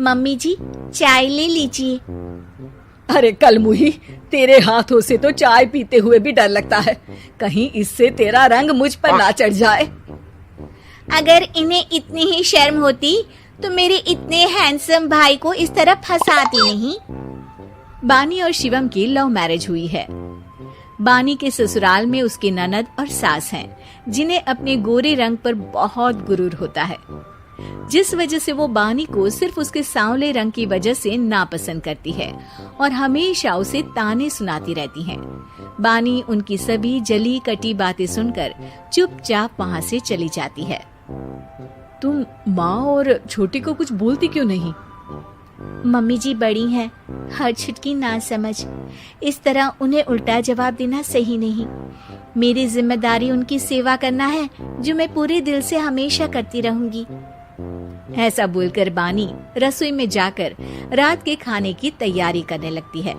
Mummy जी, चाय ले लीजिए। अरे कलमुही, तेरे हाथों से तो चाय पीते हुए भी डर लगता है, कहीं इससे तेरा रंग मुझ पर ना चढ़ जाए। अगर इन्हें इतनी ही शर्म होती तो मेरे इतने हैंडसम भाई को इस तरह फंसाती नहीं। बानी और शिवम की लव मैरिज हुई है। बानी के ससुराल में उसकी ननद और सास हैं, जिन्हें अपने गोरे रंग पर बहुत गुरूर होता है, जिस वजह से वो बानी को सिर्फ उसके सांवले रंग की वजह से नापसंद करती है और हमेशा उसे ताने सुनाती रहती हैं। बानी उनकी सभी जली कटी बातें सुनकर चुपचाप वहाँ से चली जाती है। तुम माँ और छोटी को कुछ बोलती क्यों नहीं? मम्मी जी बड़ी हैं, हर छुटकी ना समझ, इस तरह उन्हें उल्टा जवाब देना सही नहीं। मेरी जिम्मेदारी उनकी सेवा करना है, जो मैं पूरे दिल से हमेशा करती रहूंगी। ऐसा बोलकर बानी रसोई में जाकर रात के खाने की तैयारी करने लगती है।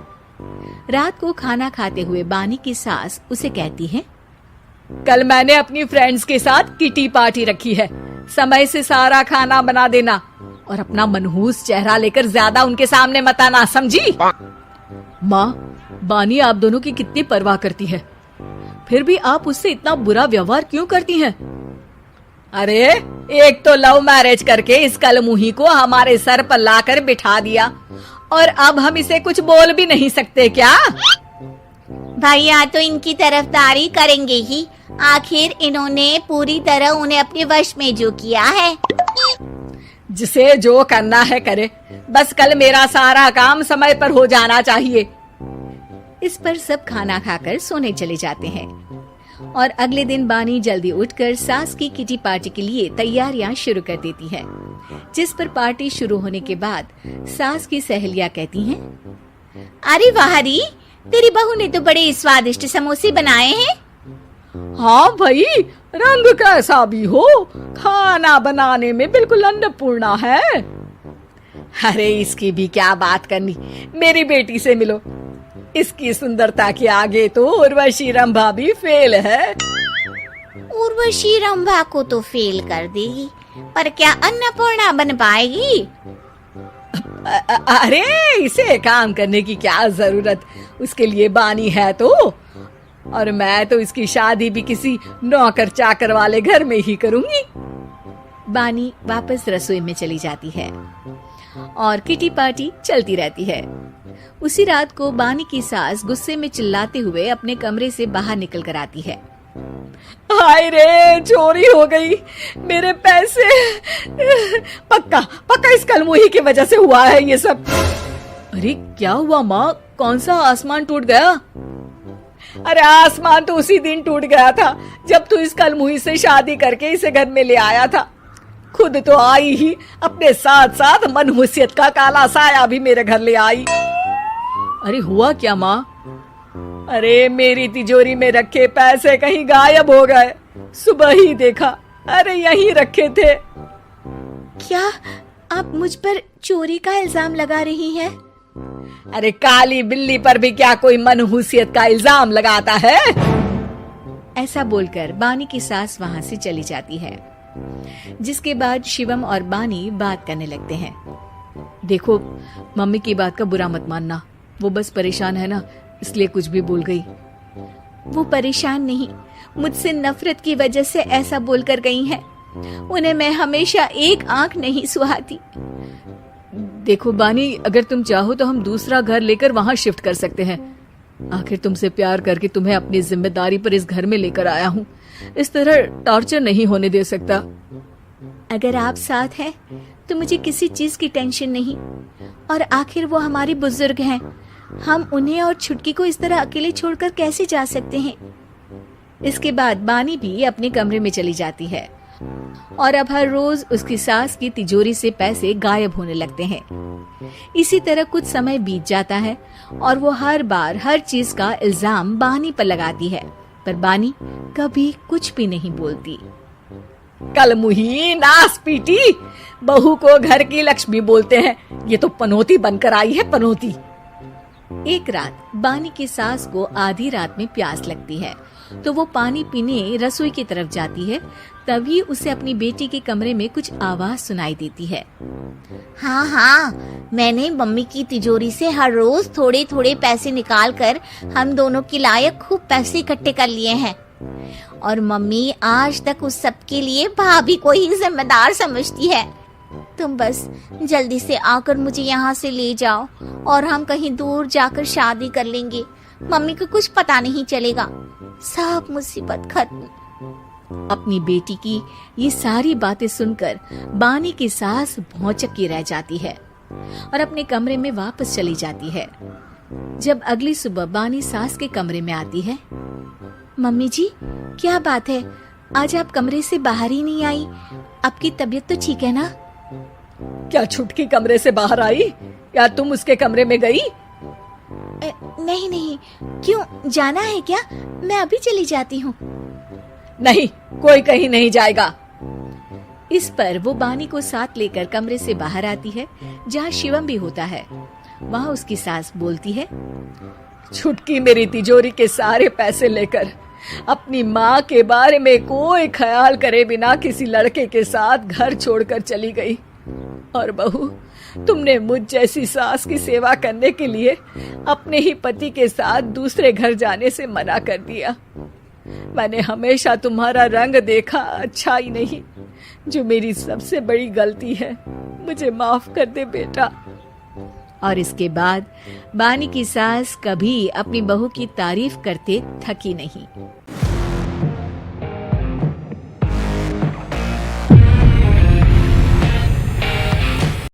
रात को खाना खाते हुए बानी की सास उसे कहती है, कल मैंने अपनी फ्रेंड्स के साथ किटी पार्टी रखी है, समय से सारा खाना बना देना और अपना मनहूस चेहरा लेकर ज्यादा उनके सामने मत आना, समझी? माँ, बानी आप दोनों की कितनी परवाह करती है, फिर भी आप उससे इतना बुरा व्यवहार क्यों करती हैं? अरे एक तो लव मैरिज करके इस कलमुही को हमारे सर पर लाकर बिठा दिया और अब हम इसे कुछ बोल भी नहीं सकते क्या? भैया तो इनकी तरफदारी करेंगे ही, आखिर इन्होंने पूरी तरह उन्हें अपने वश में जो किया है। जिसे जो करना है करे, बस कल मेरा सारा काम समय पर हो जाना चाहिए। इस पर सब खाना खाकर सोने चले जाते हैं और अगले दिन बानी जल्दी उठकर सास की किटी पार्टी के लिए तैयारियां शुरू कर देती है, जिस पर पार्टी शुरू होने के बाद सास की सहेलियां कहती हैं, अरे वाह री, तेरी बहू ने तो बड़े स्वादिष्ट समोसे बनाए हैं। हाँ भाई, रंग कैसा भी हो, खाना बनाने में बिल्कुल अन्नपूर्णा है। अरे इसकी भी क्या बात करनी, मेरी बेटी से मिलो, इसकी सुंदरता के आगे तो उर्वशी रंभा भी फेल है। उर्वशी रंभा को तो फेल कर देगी, पर क्या अन्नपूर्णा बन पाएगी? अरे इसे काम करने की क्या जरूरत, उसके लिए बानी है तो, और मैं तो इसकी शादी भी किसी नौकर चाकर वाले घर में ही करूंगी। बानी वापस रसोई में चली जाती है और किटी पार्टी चलती रहती है। उसी रात को बानी की सास गुस्से में चिल्लाते हुए अपने कमरे से बाहर निकल कर आती है। हाय रे, चोरी हो गई, मेरे पैसे, पक्का पक्का इस कलमुही की वजह से हुआ है ये सब। अरे क्या हुआ माँ, कौन सा आसमान टूट गया? अरे आसमान तो उसी दिन टूट गया था जब तू इस कलमुही से शादी करके इसे घर में ले आया था। खुद तो आई ही, अपने साथ साथ मनहूसियत का काला साया भी मेरे घर ले आई। अरे हुआ क्या माँ? अरे मेरी तिजोरी में रखे पैसे कहीं गायब हो गए, सुबह ही देखा, अरे यहीं रखे थे। क्या आप मुझ पर चोरी का इल्जाम लगा रही हैं? अरे काली बिल्ली पर भी क्या कोई मनहूसियत का इल्जाम लगाता है? ऐसा बोलकर बानी की सास वहाँ से चली जाती है, जिसके बाद शिवम और बानी बात करने लगते हैं। देखो, मम्मी की बात का बुरा मत मानना, वो बस परेशान है ना, इसलिए कुछ भी बोल गई। वो परेशान नहीं, मुझसे नफरत की वजह से ऐसा बोलकर गई हैं। उन्हें मैं हमेशा एक आंख नहीं सुहाती। देखो बानी, अगर तुम चाहो तो हम दूसरा घर लेकर वहाँ शिफ्ट कर सकते हैं। आखिर तुमसे प्यार करके तुम्हें अपनी जिम्मेदारी पर इस घर में लेकर आया हूँ, इस तरह टॉर्चर नहीं होने दे सकता। अगर आप साथ हैं तो मुझे किसी चीज की टेंशन नहीं, और आखिर वो हमारे बुजुर्ग हैं, हम उन्हें और छुटकी को इस तरह अकेले छोड़कर कैसे जा सकते हैं। इसके बाद बानी भी अपने कमरे में चली जाती है और अब हर रोज उसकी सास की तिजोरी से पैसे गायब होने लगते हैं। इसी तरह कुछ समय बीत जाता है और वो हर बार हर चीज का इल्जाम बानी पर लगाती है, पर बानी कभी कुछ भी नहीं बोलती। कलमुही नास पीटी, बहू को घर की लक्ष्मी बोलते हैं, ये तो पनौती बनकर आई है, पनौती। एक रात बानी की सास को आधी रात में प्यास लगती है तो वो पानी पीने रसोई की तरफ जाती है। तभी उसे अपनी बेटी के कमरे में कुछ आवाज सुनाई देती है। हाँ हाँ, मैंने मम्मी की तिजोरी से हर रोज थोड़े थोड़े पैसे निकाल कर हम दोनों के लायक खूब पैसे इकट्ठे कर लिए हैं, और मम्मी आज तक उस सब के लिए भाभी को ही जिम्मेदार समझती है। तुम बस जल्दी से आकर मुझे यहाँ से ले जाओ और हम कहीं दूर जाकर शादी कर लेंगे। मम्मी को कुछ पता नहीं चलेगा, सब मुसीबत खत्म। अपनी बेटी की ये सारी बातें सुनकर बानी की सास भौचक्की रह जाती है और अपने कमरे में वापस चली जाती है। जब अगली सुबह बानी सास के कमरे में आती है, मम्मी जी, क्या बात है, आज आप कमरे से बाहर ही नहीं आई? आपकी तबीयत तो ठीक है ना? क्या छुटकी कमरे से बाहर आई या तुम उसके कमरे में गई? नहीं नहीं, क्यों, जाना है क्या? मैं अभी चली जाती हूँ। नहीं, कोई कहीं नहीं जाएगा। इस पर वो बानी को साथ लेकर कमरे से बाहर आती है, जहाँ शिवम भी होता है। वहाँ उसकी सास बोलती है, छुटकी मेरी तिजोरी के सारे पैसे लेकर अपनी माँ के बारे में कोई ख्याल करे बिना किसी लड़के के साथ घर छोड़कर चली गई। और बहू, तुमने मुझ जैसी सास की सेवा करने के लिए अपने ही पति के साथ दूसरे घर जाने से मना कर दिया। मैंने हमेशा तुम्हारा रंग देखा अच्छा ही नहीं, जो मेरी सबसे बड़ी गलती है। मुझे माफ कर दे बेटा। और इसके बाद बानी की सास कभी अपनी बहू की तारीफ करते थकी नहीं।